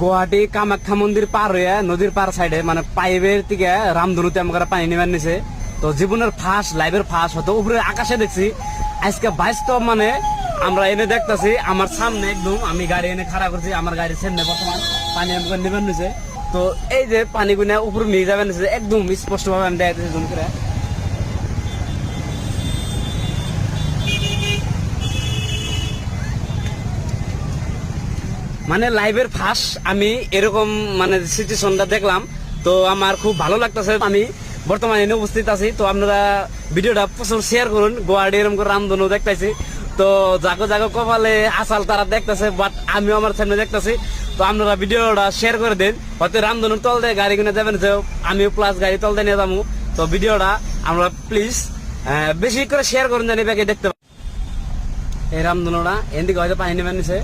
গুয়াহাটি কামাখ্যা মন্দির পার হয়ে নদীর পার সাইডে মানে পাইপের থেকে রামধনুতে আমাকে পানি নেবার নিছে। তো জীবনের ফার্স্ট লাইভের ফার্স্ট হতো উপরে আকাশে দেখছি আজকে বাস্তব মানে আমরা এনে দেখতেছি আমার সামনে একদম আমি গাড়ি এনে খাড়া করছি আমার গাড়ির সামনে বর্তমান পানি আমাকে নেবার নিছে। তো এই যে পানি গুনা উপরে নিয়ে যাবেন একদম স্পষ্ট ভাবে আমি দেখাচ্ছি জুম করে। মানে লাইভের ফার্স্ট আমি এরকম মানে সিচুয়েশনটা দেখলাম, তো আমার খুব ভালো লাগতেছে। আমি বর্তমানে এনে উপস্থিত আছি, তো আপনারা ভিডিওটা প্রচুর শেয়ার করুন। গুয়াহাটি এরকম করে রামধনু দেখতেছি, তো জাগো জাগো কপালে আসাল তারা দেখতেছে, বাট আমিও আমার সামনে দেখতেছি। তো আপনারা ভিডিওটা শেয়ার করে দেন, হয়তো রামধনুর তল দিয়ে গাড়ি কিনে যাবেন, আমিও প্লাস গাড়ি তল দিয়ে নিয়ে যাবো। তো ভিডিওটা আমরা প্লিজ বেশি করে শেয়ার করুন, জানি ব্যাগে দেখতে এই রামধনুটা এদিকে হয়তো পানি নেবেন নিছে।